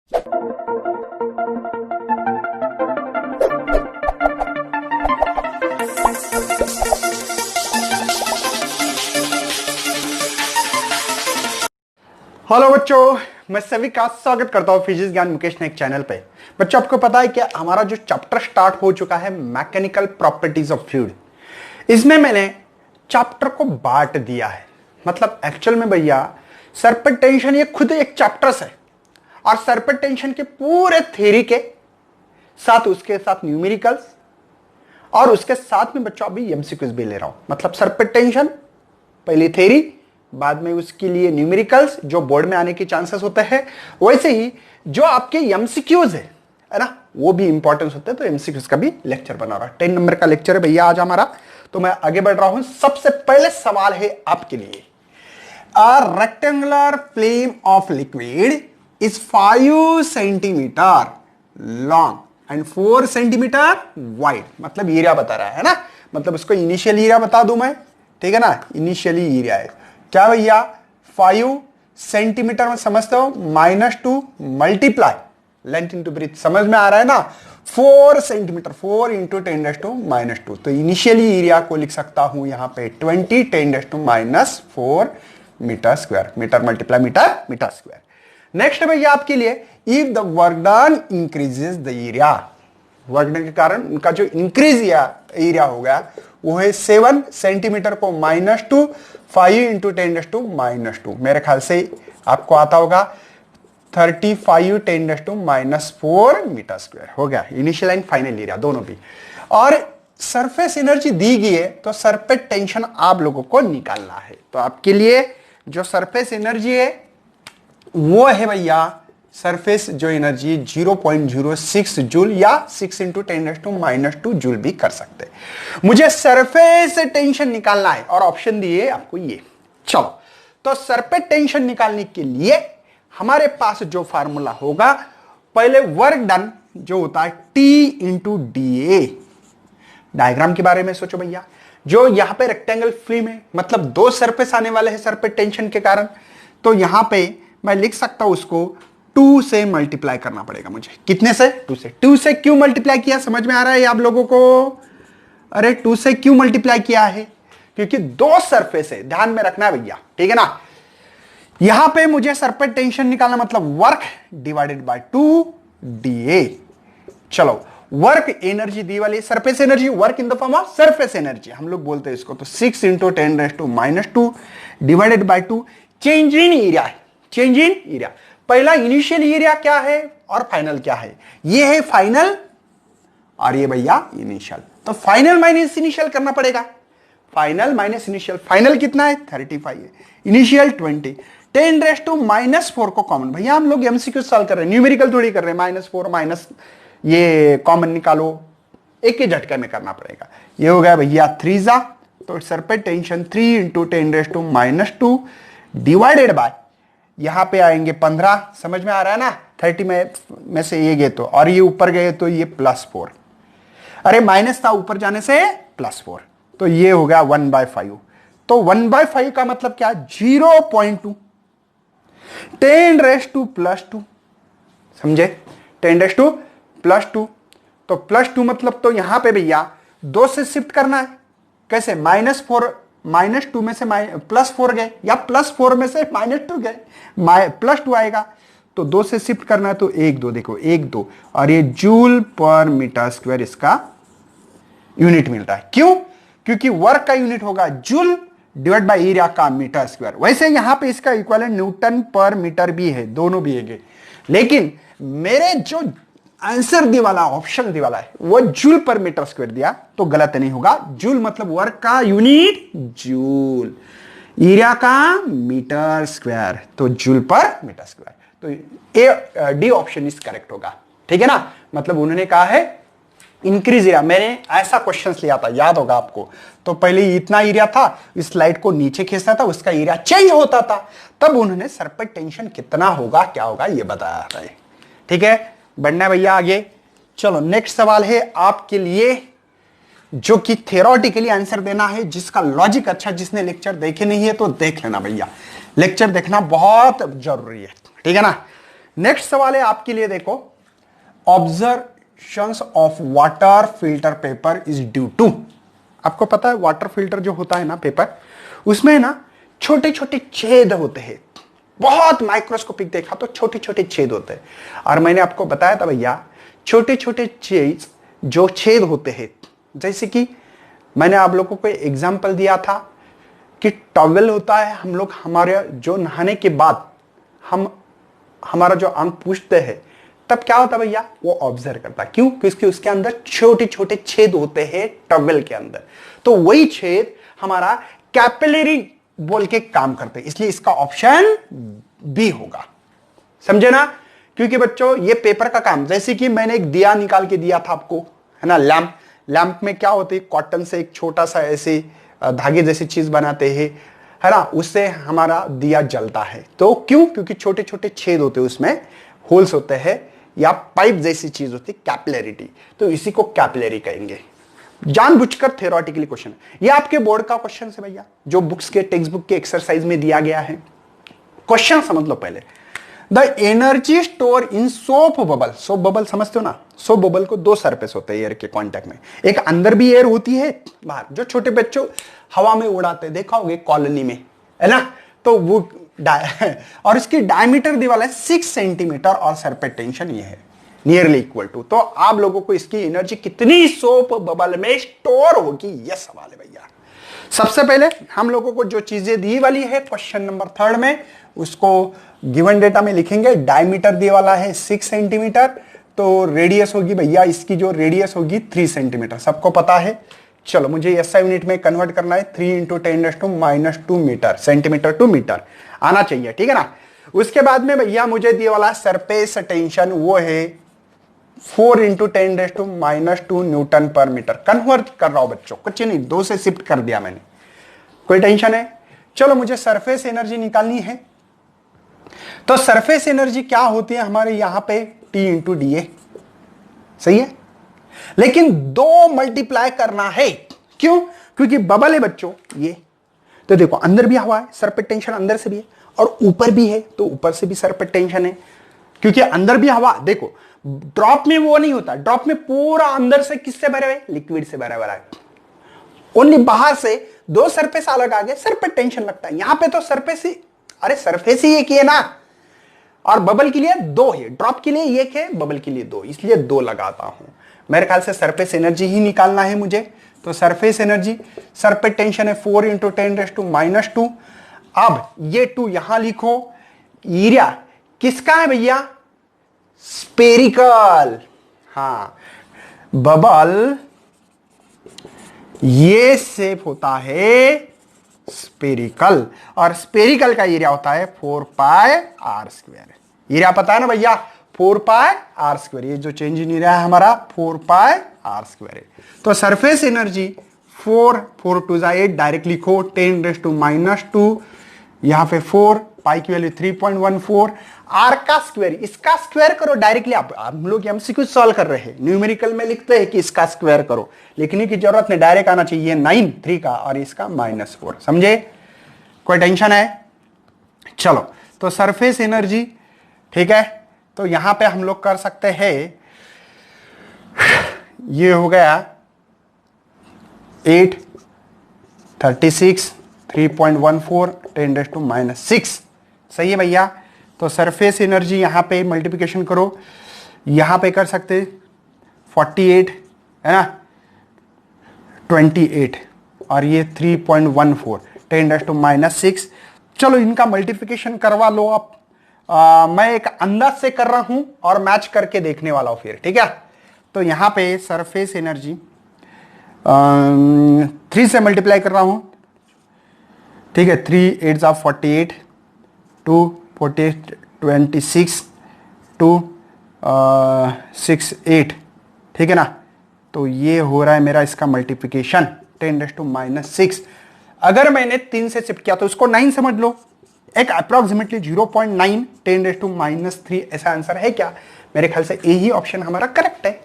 Hello बच्चों, मैं सभी का स्वागत करता हूं फिजिक्स ज्ञान मुकेश नायक चैनल पे। बच्चों, आपको पता है कि हमारा जो चैप्टर स्टार्ट हो चुका है मैकेनिकल प्रॉपर्टीज ऑफ फ्लूइड, इसमें मैंने चैप्टर को बांट दिया है। मतलब एक्चुअल में भैया सरफेस टेंशन ये खुद एक चैप्टर्स है और सरफेस टेंशन के पूरे थ्योरी के साथ उसके साथ न्यूमेरिकल्स और उसके साथ में बच्चों अभी एमसीक्यूज भी ले रहा हूं। मतलब सरफेस टेंशन पहली थ्योरी, बाद में उसके लिए न्यूमेरिकल्स जो बोर्ड में आने के चांसेस होते हैं, वैसे ही जो आपके एमसीक्यूज है ना, वो भी इंपॉर्टेंस होते हैं। तो एमसीक्यूज का भी लेक्चर बना रहा है। 10 नंबर का लेक्चर है भैया आज हमारा। तो मैं आगे बढ़ रहा हूं। सबसे पहले सवाल है आपके लिए, a rectangular flame of liquid is 5 centimetre long and 4 centimetre wide. मतलब एरिया बता रहा है ना, मतलब उसको इनिशियल एरिया बता दूं मैं, ठीक है ना। इनिशियली एरिया है क्या भैया, 5 सेंटीमीटर में समझते हो, -2 मल्टीप्लाई लेंथ इंटू ब्रीथ, समझ में आ रहा है ना। 4 सेंटीमीटर, 4 इंटू 10⁻²। तो इनिशियली एरिया को लिख सकता हूं यहां पे 20 10⁻⁻4 meter square. Meter multiply meter, meter square. Next भैया आपके लिए, if the work done increases the area, work done के कारण उनका जो इंक्रीज एरिया हो गया वो है 7 सेंटीमीटर को -2, 5 इंटू 10⁻²। मेरे ख्याल से आपको आता होगा 35 10⁻⁻4 मीटर स्क्वायर हो गया। इनिशियल एंड फाइनल एरिया दोनों भी। और सरफेस एनर्जी दी गई है तो सरफेस टेंशन आप लोगों को निकालना है। तो आपके लिए जो सरफेस एनर्जी है वो है भैया, सरफेस जो एनर्जी 0.06 जूल या 6 इंटू 10⁻² जूल भी कर सकते हैं। मुझे सरफेस टेंशन निकालना है और ऑप्शन दिए आपको ये। चलो, तो सरफेस टेंशन निकालने के लिए हमारे पास जो फार्मूला होगा, पहले वर्क डन जो होता है T into D A. Diagram के बारे में सोचो भैया, जो यहां पे रेक्टेंगल फ्लेम है, मतलब 2 सरफेस आने वाले हैं सरफेस टेंशन के कारण। तो यहां पे मैं लिख सकता हूं उसको 2 से मल्टीप्लाई करना पड़ेगा मुझे। कितने से? 2 से। 2 से क्यों मल्टीप्लाई किया, समझ में आ रहा है आप लोगों को? अरे 2 से क्यों मल्टीप्लाई किया है? क्योंकि 2 सरफेस है, ध्यान में रखना है भैया, ठीक है ना। यहां पे मुझे सरफेस टेंशन निकालना, मतलब वर्क डिवाइडेड बाय 2 dA। चलो, वर्क एनर्जी दी वाली surface energy, work in the form of surface energy हम लोग बोलते हैं इसको। तो 6 into 10⁻² divided by 2, change in area है, चेंज इन एरिया। पहला इनिशियल एरिया क्या है और फाइनल क्या है? ये है फाइनल और ये भैया इनिशियल। तो फाइनल माइनस इनिशियल करना पड़ेगा। फाइनल माइनस इनिशियल, फाइनल कितना है? 35 है, इनिशियल 20। 10⁻⁻4 को कॉमन, भैया हम लोग एमसीक्यू सॉल्व कर रहे हैं, न्यूमेरिकल थोड़ी कर रहे हैं। -4 माइनस ये कॉमन निकालो, एक ही झटके में करना पड़ेगा। ये हो गया भैया 3 जा, तो surface tension 3 into 10⁻² divided by, यहां पे आएंगे 15, समझ में आ रहा है ना। 30 में से ये गए तो, और ये ऊपर गए तो ये +4। अरे माइनस था, ऊपर जाने से +4, तो ये हो गया 1/5। तो 1/5 का मतलब क्या? 0.2 10⁻², समझे? 10⁻²। तो +2 मतलब तो यहां पे भैया 2 से शिफ्ट करना है। कैसे? -2 में से +4 गए, या +4 में से -2 गए, +2 आएगा। तो 2 से शिफ्ट करना है, तो 1 2, देखो 1 2, और ये जूल पर मीटर स्क्वायर इसका यूनिट मिलता है। क्यों? क्योंकि वर्क का यूनिट होगा जूल डिवाइड बाय एरिया का मीटर स्क्वायर। वैसे यहां पे इसका इक्विवेलेंट न्यूटन पर मीटर भी है, दोनों भी है, लेकिन मेरे जो आंसर दी वाला, ऑप्शन दी वाला है, वो जूल पर मीटर स्क्वायर दिया, तो गलत नहीं होगा। जूल मतलब वर्क का यूनिट जूल, एरिया का मीटर स्क्वायर, तो जूल पर मीटर स्क्वायर। तो डी ऑप्शन इज करेक्ट होगा, ठीक है ना। मतलब उन्होंने कहा है इंक्रीज एरिया। मैंने ऐसा क्वेश्चन लिया था, याद होगा आपको। तो पहले इतना एरिया था, इस स्लाइड को नीचे खींचता था, उसका एरिया चेंज होता था, तब उन्होंने सरफेस टेंशन कितना होगा, क्या होगा, ये बताया था। ठीक है, बढ़ना भैया आगे। चलो नेक्स्ट सवाल है आपके लिए, जो कि थ्योरेटिकली आंसर देना है, जिसका लॉजिक अच्छा, जिसने लेक्चर देखे नहीं है तो देख लेना भैया, लेक्चर देखना बहुत जरूरी है, ठीक है ना। नेक्स्ट सवाल है आपके लिए, देखो, observations of water filter paper is due to. आपको पता है वाटर फिल्टर जो होता है ना पेपर, उसमें ना छोटे छोटे छेद होते हैं, बहुत माइक्रोस्कोपिक देखा तो छोटे छोटे छेद होते हैं। और मैंने आपको बताया था भैया, छोटे छोटे जो छेद होते हैं, जैसे कि मैंने आप लोगों को एग्जांपल दिया था कि टॉवेल होता है, हम लोग हमारे जो नहाने के बाद हम हमारा जो अंग पूछते हैं तब क्या होता है भैया, वो ऑब्जर्व करता है। क्यों? क्योंकि उसके अंदर छोटे छोटे छेद होते हैं टॉवेल के अंदर, तो वही छेद हमारा कैपिलरी बोल के काम करते हैं, इसलिए इसका ऑप्शन बी होगा। समझे ना? क्योंकि बच्चों ये पेपर का काम, जैसे कि मैंने एक दिया निकाल के दिया था आपको, है ना, लैंप। लैंप में क्या होती है, कॉटन से एक छोटा सा ऐसे धागे जैसी चीज बनाते हैं, है ना, उससे हमारा दिया जलता है। तो क्यों? क्योंकि छोटे छोटे छेद होते हैं, उसमें होल्स होते हैं, या पाइप जैसी चीज होती है, कैपिलरिटी, तो इसी को कैपिलरी कहेंगे। जानबूझकर थ्योरेटिकली क्वेश्चन, ये आपके बोर्ड का क्वेश्चन है भैया, जो बुक्स के टेक्स्ट बुक के एक्सरसाइज में दिया गया है। क्वेश्चन समझ लो पहले। The energy store in soap bubble, soap bubble समझते हो ना, सोप बबल को दो सरफेस होते हैं एयर के कांटेक्ट में, एक अंदर भी एयर होती है, बाहर, जो छोटे बच्चों हवा में उड़ाते देखा होगे कॉलोनी में, है ना, तो वो और इसकी डायमीटर दीवार है 6 सेंटीमीटर और सरफेस टेंशन ये है नियरली इक्वल टू। तो आप लोगों को इसकी एनर्जी कितनी सोप बबल में स्टोर होगी, यह सवाल है भैया। सबसे पहले हम लोगों को जो चीजें दी वाली है क्वेश्चन नंबर 3 में, उसको गिवन डेटा में लिखेंगे। डायमीटर दिए वाला है 6 सेंटीमीटर, तो रेडियस होगी भैया, इसकी जो रेडियस होगी 3 सेंटीमीटर, सबको पता है। चलो मुझे एसआई यूनिट में कन्वर्ट करना है, 3 × 10⁻² मीटर, सेंटीमीटर टू मीटर आना चाहिए, ठीक है ना। उसके बाद में भैया मुझे दिए वाला सरफेस टेंशन वो है 4 × 10⁻² न्यूटन पर मीटर। कन्वर्ट कर रहा हूं बच्चों, कुछ नहीं, 2 से शिफ्ट कर दिया मैंने, कोई टेंशन है। चलो मुझे सरफेस एनर्जी निकालनी है, तो सरफेस एनर्जी क्या होती है हमारे यहां पे, T × dA, सही है। लेकिन 2 मल्टीप्लाई करना है, क्यों? क्योंकि बबल है बच्चों ये, तो देखो अंदर भी हवा है, सरफेस टेंशन अंदर से भी है, और ऊपर भी है, तो ऊपर से भी सरफेस टेंशन है, क्योंकि अंदर भी हवा। देखो ड्रॉप में वो नहीं होता, ड्रॉप में पूरा अंदर से किससे भरे हुए, लिक्विड से भरा हुआ है। ओनली बाहर से 2 सरफेस अलग आ गए, सरफेस टेंशन लगता है। यहां पे तो सरफेस ही, अरे सरफेस ही एक ही है ना, और बबल के लिए 2 है, ड्रॉप के लिए 1 है, बबल के लिए 2, इसलिए 2 लगाता हूं। मेरे ख्याल से सरफेस एनर्जी ही निकालना है मुझे, तो सरफेस एनर्जी, सरफेस टेंशन है 4 × 10⁻²। अब ये 2 यहां लिखो। एरिया किसका है भैया, स्पेरिकल, हाँ, बबल ये शेप होता है स्पेरिकल, और स्पेरिकल का एरिया होता है 4πr²। एरिया पता है ना भैया, 4πr², ये जो चेंज इन एरिया है हमारा 4πr² है। तो सरफेस एनर्जी 4 2 8, डायरेक्ट लिखो 10⁻², यहां पे 4, पाई की वैल्यू 3.14, आर का स्क्वायर, इसका स्क्वायर करो डायरेक्टली। आप हम लोग एमसीक्यू सॉल्व कर रहे हैं, न्यूमेरिकल में लिखते हैं कि इसका स्क्वायर करो, लिखने की जरूरत नहीं, डायरेक्ट आना चाहिए 9 3 का, और इसका -4, समझे, कोई टेंशन है। चलो तो सरफेस एनर्जी, ठीक है, तो यहां पे हम लोग कर सकते हैं, ये हो गया 8 36 3.14 10⁻⁻6, सही है भैया। तो सरफेस एनर्जी यहां पे मल्टीप्लिकेशन करो, यहां पे कर सकते 48, है ना, 28, और ये 3.14 10⁻⁻6। चलो इनका मल्टीप्लिकेशन करवा लो आप। मैं एक अंदाज से कर रहा हूं और मैच करके देखने वाला हूं फिर, ठीक है। तो यहां पे सरफेस एनर्जी 3 से मल्टीप्लाई कर रहा हूं, ठीक है, 3 8 48, 2 48 26, 2 6 8, ठीक है ना। तो ये हो रहा है मेरा इसका मल्टीप्लिकेशन 10⁻⁻6। अगर मैंने 3 से शिफ्ट किया तो इसको 9 समझ लो, एक अप्रोक्सीमेटली 0.9 10⁻³ ऐसा आंसर है क्या? मेरे ख्याल से यही ऑप्शन हमारा करेक्ट है।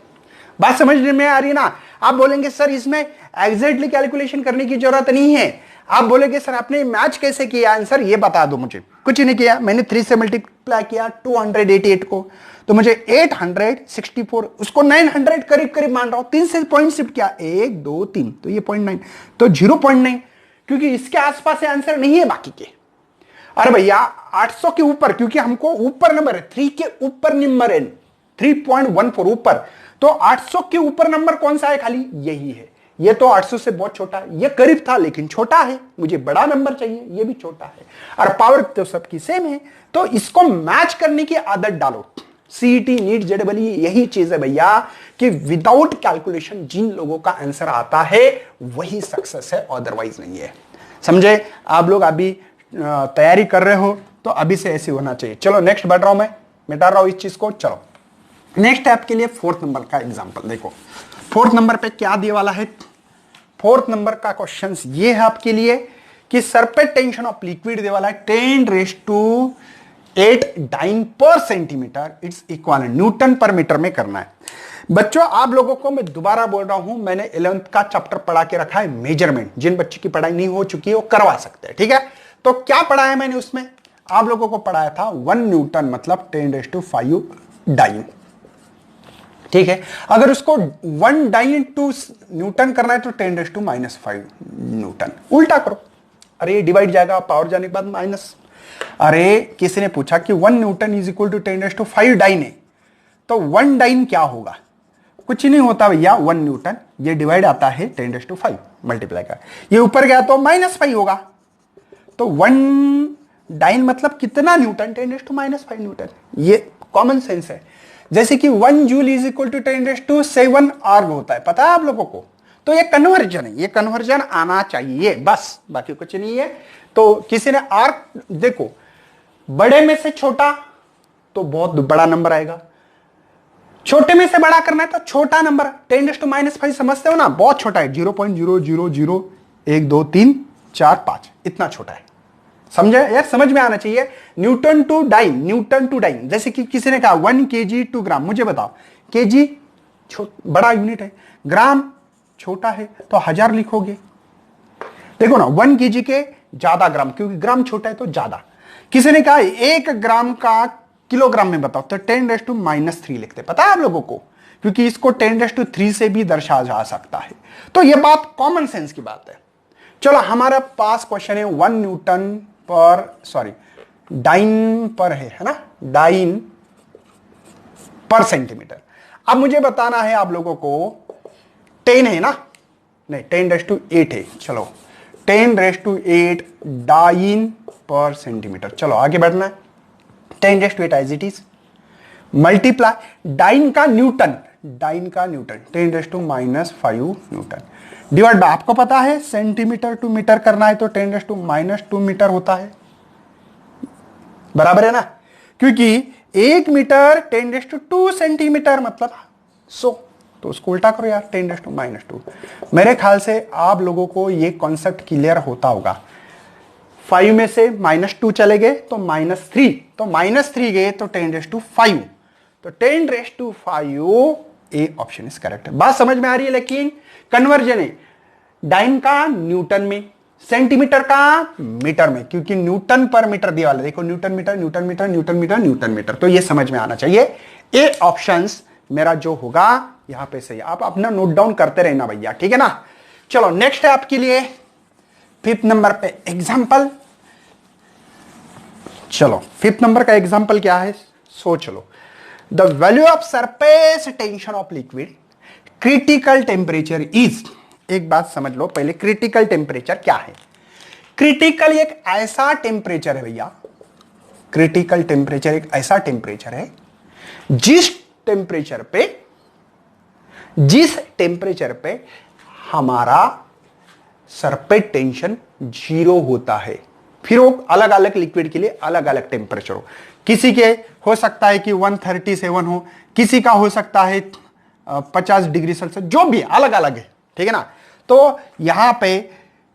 बात समझ में आ रही है ना? आप बोलेंगे सर इसमें एग्जैक्टली कैलकुलेशन करने की जरूरत नहीं है, आप बोलेगे सर आपने मैच कैसे किया आंसर, ये बता दो मुझे। कुछ नहीं किया, मैंने 3 से मल्टीप्लाई किया 288 को, तो मुझे 864, उसको 900 करीब करीब मान रहा हूं, 3 से पॉइंट शिफ्ट किया, 1 2 3, तो ये 0.9, तो 0.9, क्योंकि इसके आसपास आंसर नहीं है बाकी के। अरे भैया 800 के ऊपर, क्योंकि हमको ऊपर नंबर है, 3 के ऊपर नंबर है, 3.14 ऊपर, तो 800 के ऊपर नंबर कौन सा है, खाली यही है। ये तो 800 से बहुत छोटा है, ये करीब था लेकिन छोटा है, मुझे बड़ा नंबर चाहिए, ये भी छोटा है, और पावर तो सबकी सेम है, तो इसको मैच करने की आदत डालो। सीईटी नीट जेडबल यही चीज है भैया, कि विदाउट कैलकुलेशन जिन लोगों का आंसर आता है वही सक्सेस है, अदरवाइज नहीं है। समझे? आप लोग अभी तैयारी कर रहे हो तो अभी से ऐसे होना चाहिए। चलो नेक्स्ट बढ़ रहा हूं मैं, मिटा रहा हूं इस चीज को। चलो नेक्स्ट आपके लिए 4th नंबर का एग्जांपल देखो। 4th नंबर पे क्या दिए वाला है? 4th नंबर का क्वेश्चन ये है आपके लिए कि सरफेस टेंशन ऑफ लिक्विड दे वाला है 10⁸ डाइन पर सेंटीमीटर, इट्स इक्वल न्यूटन पर मीटर में करना है। बच्चों आप लोगों को मैं दोबारा बोल रहा हूं, मैंने 11th का चैप्टर पढ़ा के रखा है मेजरमेंट, जिन बच्चों की पढ़ाई नहीं हो चुकी है वो करवा सकते हैं, ठीक है। तो क्या पढ़ाया मैंने उसमें? आप लोगों को पढ़ाया था 1 न्यूटन मतलब 10⁵ डाइन, ठीक है। अगर उसको 1 डाइन टू न्यूटन करना है तो 10⁻⁵ न्यूटन, उल्टा करो। अरे ये डिवाइड जाएगा, पावर जाने के बाद माइनस। अरे किसी ने पूछा कि 1 newton is equal to 10⁵ dyne है, तो 1 डाइन क्या होगा? कुछ नहीं होता भैया, 1 न्यूटन, ये डिवाइड आता है 10⁵ मल्टीप्लाई का, ये ऊपर गया तो -5 होगा, तो 1 डाइन मतलब कितना न्यूटन? 10⁻⁵ न्यूटन। ये कॉमन सेंस है। जैसे कि 1 जूल इज इक्वल टू 10⁻7 आर्ग होता है, पता है आप लोगों को? तो ये कन्वर्जन है, ये कन्वर्जन आना चाहिए बस, बाकी कुछ नहीं है। तो किसी ने आर्ग, देखो बड़े में से छोटा तो बहुत बड़ा नंबर आएगा, छोटे में से बड़ा करना है तो छोटा नंबर 10⁻⁵ समझते हो ना, बहुत छोटा है, 0.0001234 इतना छोटा है। समझे यार? समझ में आना चाहिए। न्यूटन टू डाइन, जैसे कि किसी ने कहा 1 kg टू ग्राम, मुझे बताओ kg बड़ा यूनिट है, ग्राम छोटा है, तो 1000 लिखोगे। देखो ना 1 kg के ज्यादा ग्राम, क्योंकि ग्राम छोटा है तो ज्यादा। किसी ने कहा 1 ग्राम का किलोग्राम में बताओ, तो 10⁻³ लिखते, पता है आप लोगों को? क्योंकि इसको 10⁻³ से भी दर्शाया जा सकता है। तो यह बात कॉमन सेंस की बात है। चलो हमारे पास क्वेश्चन है 1 न्यूटन पर, सॉरी डाइन पर है ना, डाइन पर सेंटीमीटर। अब मुझे बताना है आप लोगों को 10 है ना, नहीं 10⁸ है, चलो 10⁸ डाइन पर सेंटीमीटर। चलो आगे बढ़ना है, 10⁸ as it is, multiply dyne का न्यूटन 10⁻⁵ न्यूटन, डिवाइड बाय, आपको पता है सेंटीमीटर टू मीटर करना है तो 10⁻⁻² मीटर होता है, बराबर है ना, क्योंकि 1 मीटर 10⁻² सेंटीमीटर मतलब 100, तो उसको उल्टा करो यार 10⁻⁻²। मेरे ख्याल से आप लोगों को ये कॉन्सेप्ट क्लियर होता होगा। 5 में से -2 चले गए तो -3, तो -3 गए तो 10⁵, तो 10⁵ ए ऑप्शन इज करेक्ट। बात समझ में आ रही है? लेकिन कन्वर्जन है डाइन का न्यूटन में, सेंटीमीटर का मीटर में, क्योंकि न्यूटन पर मीटर दिया वाला, देखो newton meter, newton meter, newton meter, newton meter, तो ये समझ में आना चाहिए। ए ऑप्शंस मेरा जो होगा यहां पे सही। आप अपना नोट डाउन करते रहना भैया, ठीक है ना। चलो नेक्स्ट है आपके लिए 5th नंबर पे एग्जाम्पल। चलो 5th नंबर का एग्जाम्पल क्या है, सोच लो। The value of surface tension of liquid critical temperature is, एक बात समझ लो पहले, क्रिटिकल टेम्परेचर क्या है? क्रिटिकल एक ऐसा टेम्परेचर है भैया, क्रिटिकल टेम्परेचर एक ऐसा टेम्परेचर है जिस टेम्परेचर पे हमारा सरफेस टेंशन 0 होता है। फिर वो अलग अलग लिक्विड के लिए अलग अलग टेम्परेचर हो, किसी के हो सकता है कि 137 हो, किसी का हो सकता है 50 डिग्री सेल्सियस, जो भी अलग अलग है, ठीक है ना। तो यहां पे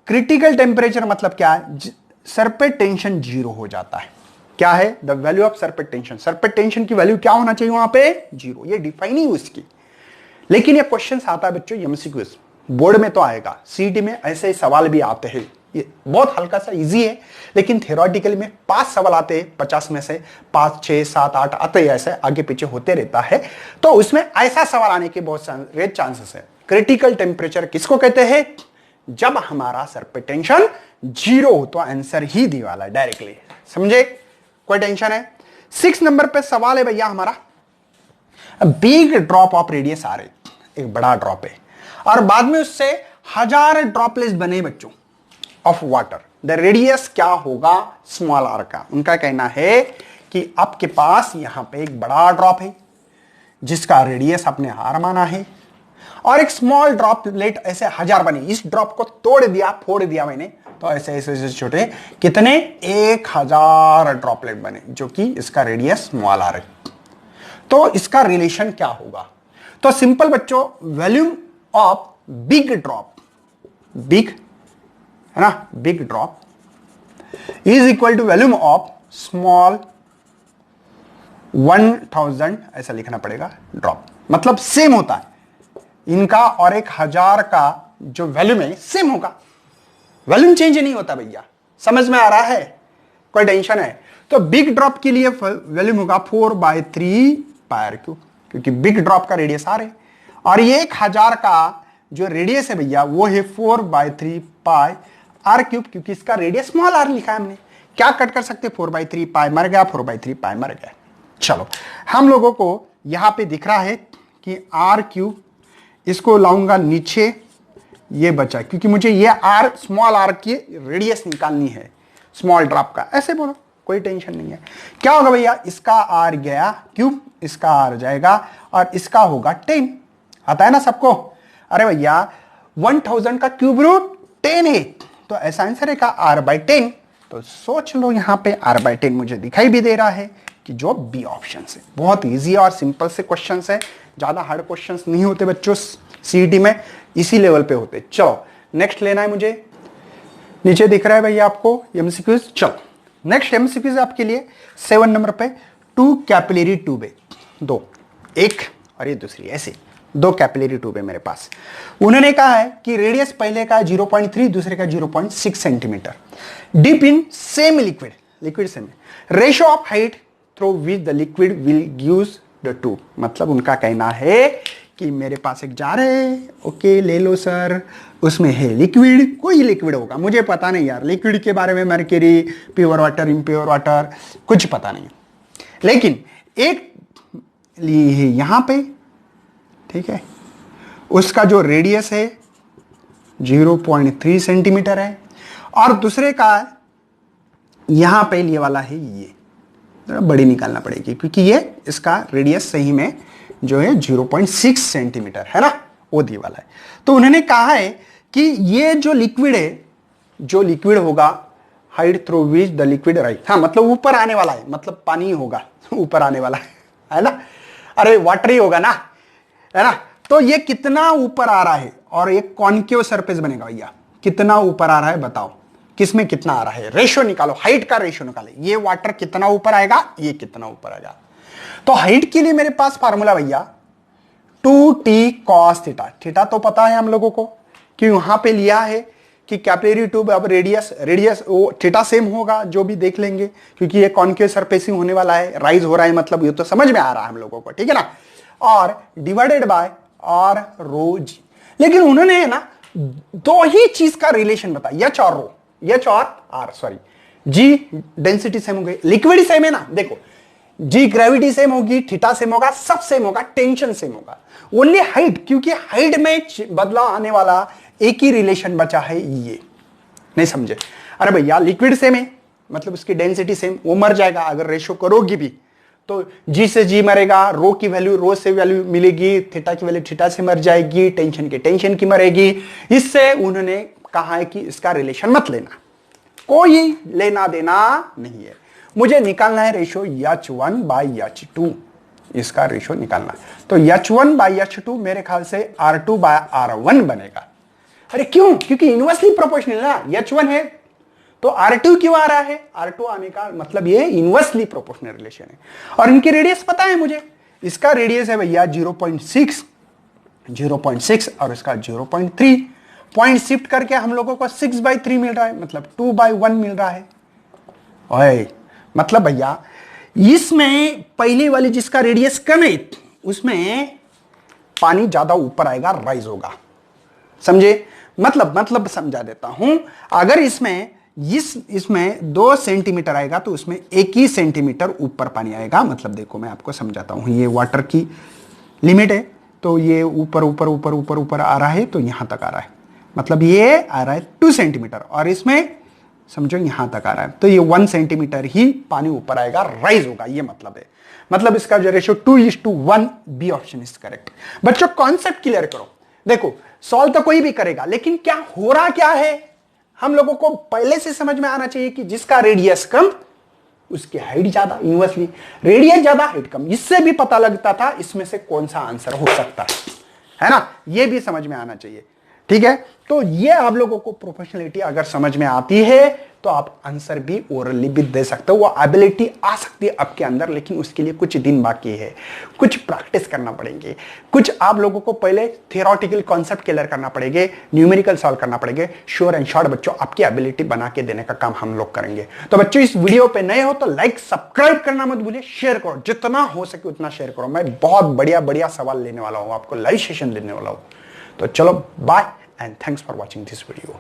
क्रिटिकल टेम्परेचर मतलब क्या है? सरफेस टेंशन 0 हो जाता है। क्या है the value of surface tension? Surface tension की वैल्यू क्या होना चाहिए वहां पे? 0। ये डिफाइनिंग उसकी। लेकिन ये क्वेश्चन आता है बच्चों एमसीक्यूज, बोर्ड में तो आएगा, सीटी में ऐसे सवाल भी आते हैं, ये बहुत हल्का सा इजी है, लेकिन थ्योरेटिकली में 5 सवाल आते हैं 50 में से 5, 6, 7, 8 आते ही, ऐसे आगे पीछे होते रहता है। तो उसमें ऐसा सवाल आने के बहुत रेट चांसेस है। क्रिटिकल टेम्परेचर किसको कहते हैं? जब हमारा सर पे टेंशन 0 हो, तो आंसर ही दी वाला डायरेक्टली, समझे? कोई टेंशन है? 6 नंबर पे सवाल है भैया हमारा, बिग ड्रॉप ऑफ रेडियस आ रही, एक बड़ा ड्रॉप है और बाद में उससे 1000 ड्रॉपलेट्स बने बच्चों ऑफ वाटर, द रेडियस क्या होगा? स्मॉल आर का। उनका कहना है कि आपके पास यहां पे एक बड़ा ड्रॉप है जिसका रेडियस आपने आर माना है और एक स्मॉल ड्रॉपलेट ऐसे 1000 बने, इस ड्रॉप को तोड़ दिया, फोड़ दिया मैंने, तो ऐसे ऐसे ऐसे छोटे कितने 1000 ड्रॉपलेट बने, जो कि इसका रेडियस स्मॉल आर है। तो इसका रिलेशन क्या होगा? तो सिंपल बच्चों, volume of big drop, big है ना, big drop is equal to volume of small 1000, ऐसा लिखना पड़ेगा ड्रॉप, मतलब सेम होता है इनका और 1000 का जो वॉल्यूम है सेम होगा, वॉल्यूम चेंज नहीं होता भैया। समझ में आ रहा है? कोई टेंशन है? तो बिग ड्रॉप के लिए वॉल्यूम होगा 4/3 पाई आर क्यूब, क्योंकि बिग ड्रॉप का रेडियस आर है और ये 1000 का जो रेडियस है भैया वो है 4/3 पाई आर क्यूब, क्योंकि इसका रेडियस स्मॉल आर लिखा है हमने। क्या कट कर सकते? 4/3 पाई मर गया, 4/3 पाई मर गया। चलो, हम लोगों को यहां पे दिख रहा है कि आर क्यूब, इसको लाऊंगा नीचे, ये बचा क्योंकि मुझे ये आर, स्मॉल आर की रेडियस निकालनी है स्मॉल ड्रॉप का, ऐसे बोलो, कोई टेंशन नहीं है। क्या होगा भैया? इसका आर गया क्यूब, इसका आर जाएगा और इसका होगा 10, आता है ना सबको? अरे भैया 1000 का क्यूब रूट 10 है, तो ऐसा आंसर है का r/10। तो सोच लो यहां पे r/10 मुझे दिखाई भी दे रहा है कि जो बी ऑप्शन है। बहुत इजी और सिंपल से क्वेश्चन है, ज्यादा हार्ड क्वेश्चन नहीं होते बच्चों सीईटी में, इसी लेवल पे होते। चलो नेक्स्ट लेना है मुझे, नीचे दिख रहा है भैया आपको एमसीक्यूज। चलो नेक्स्ट एमसीक्यूज आपके लिए 7 नंबर पे, 2 कैपिलरी ट्यूब है, 2, एक और ये दूसरी, ऐसे 2 कैपिलरी ट्यूब है मेरे पास। उन्होंने कहा है कि रेडियस पहले का 0.3, दूसरे का 0.6 centimetre, deep in same liquid, liquid same, ratio of height through which the liquid will gives the tube. मतलब उनका कहना है कि मेरे पास एक जार है, ओके ले लो सर, उसमें है लिक्विड, कोई लिक्विड होगा, मुझे पता नहीं यार लिक्विड के बारे में, mercury, pure water, impure water, कुछ पता नहीं, लेकिन एक ली है यहां पे, ठीक है, उसका जो रेडियस है 0.3 सेंटीमीटर है और दूसरे का यहां पे लिए वाला है ये, बड़ी निकालना पड़ेगी क्योंकि ये इसका रेडियस सही में जो है 0.6 सेंटीमीटर है ना, वो दी वाला है। तो उन्होंने कहा है कि ये जो लिक्विड है, जो लिक्विड होगा, height through which the liquid right, हाँ मतलब ऊपर आने वाला है, मतलब पानी होगा ऊपर आने वाला है ना, अरे वाटर ही होगा ना, है ना। तो ये कितना ऊपर आ रहा है और एक कॉन्केव सरफेस बनेगा भैया, कितना ऊपर आ रहा है बताओ, किसमें कितना आ रहा है, रेशियो निकालो, हाइट का रेशियो निकालो, ये वाटर कितना ऊपर आएगा, ये कितना ऊपर आएगा। तो हाइट के लिए मेरे पास फार्मूला भैया 2t cos थीटा, थीटा तो पता है हम लोगों को कि वहां पे लिया है कि कैपिलरी ट्यूब, अब रेडियस वो थीटा सेम होगा, जो भी देख लेंगे क्योंकि ये कॉन्केव सरफेस ही होने वाला है, राइज हो रहा है, मतलब ये तो समझ में आ रहा है हम लोगों को, ठीक है ना, और डिवाइडेड बाय आर रो जी। लेकिन उन्होंने है ना 2 ही चीज का रिलेशन बताया, एच और रो, एच और R, sorry, G density same हो गई, लिक्विड सेम है ना, देखो जी ग्रेविटी सेम होगी, थीटा सेम होगा, सब सेम होगा, टेंशन सेम होगा, ओनली हाइट, क्योंकि हाइट में बदलाव आने वाला एक ही रिलेशन बचा है, ये नहीं समझे। अरे भैया लिक्विड सेम है मतलब उसकी डेंसिटी सेम, वो मर जाएगा अगर रेशियो करोगी भी, तो जी से जी मरेगा, रो की वैल्यू रो से वैल्यू मिलेगी, थीटा की वैल्यू थीटा से मर जाएगी, टेंशन की मरेगी। इससे उन्होंने कहा है कि इसका रिलेशन मत लेना, कोई लेना देना नहीं है, मुझे निकालना है रेशियो H1/H2, इसका रेशियो निकालना है। तो H1/H2 मेरे ख्याल से R2/R1 बनेगा। अरे क्यों? क्योंकि इनवर्सली प्रोपोर्शनल ना, H1 है तो R2 क्यों आ रहा है, R2 आने का मतलब ये इनवर्सली प्रोपोर्शनल रिलेशन है। और इनके रेडियस पता है मुझे, इसका रेडियस है भैया 0.6 और इसका 0.3, पॉइंट शिफ्ट करके हम लोगों को 6/3 मिल रहा है, मतलब 2/1 मिल रहा है। ओए मतलब भैया इसमें पहली वाली जिसका रेडियस कम है उसमें पानी ज्यादा ऊपर आएगा, राइज होगा। समझे? मतलब समझा देता हूं। अगर इसमें 2 सेंटीमीटर आएगा तो उसमें 1 ही सेंटीमीटर ऊपर पानी आएगा। मतलब देखो मैं आपको समझाता हूं, ये वाटर की लिमिट है तो ये ऊपर ऊपर ऊपर ऊपर ऊपर आ रहा है तो यहां तक आ रहा है, मतलब ये आ रहा है 2 सेंटीमीटर और इसमें समझो यहां तक आ रहा है तो ये 1 सेंटीमीटर ही पानी ऊपर आएगा, राइज होगा, ये मतलब है। मतलब इसका जो ratio 2:1, B option is correct. बच्चों कॉन्सेप्ट क्लियर करो। देखो सॉल्व तो कोई भी करेगा लेकिन क्या हो रहा क्या है हम लोगों को पहले से समझ में आना चाहिए कि जिसका रेडियस कम उसकी हाइट ज्यादा, इनवर्सली रेडियस ज्यादा हाइट कम। इससे भी पता लगता था इसमें से कौन सा आंसर हो सकता है ना, ये भी समझ में आना चाहिए। ठीक है, तो ये आप लोगों को प्रोफेशनलिटी अगर समझ में आती है तो आप आंसर भी ओरली भी दे सकते हो। वो एबिलिटी आ सकती है आपके अंदर, लेकिन उसके लिए कुछ दिन बाकी है, कुछ प्रैक्टिस करना पड़ेंगे, कुछ आप लोगों को पहले थियोरेटिकल कॉन्सेप्ट क्लियर करना पड़ेंगे, न्यूमेरिकल सॉल्व करना पड़ेंगे। श्योर एंड शॉर्ट बच्चों आपकी एबिलिटी बना के देने का काम हम लोग करेंगे। तो बच्चों इस वीडियो पे नए हो तो लाइक सब्सक्राइब करना मत भूलिए, शेयर करो, जितना हो सके उतना शेयर करो। मैं बहुत बढ़िया बढ़िया सवाल लेने वाला हूं, आपको लाइव सेशन देने वाला हूं। तो चलो bye and thanks for watching this video.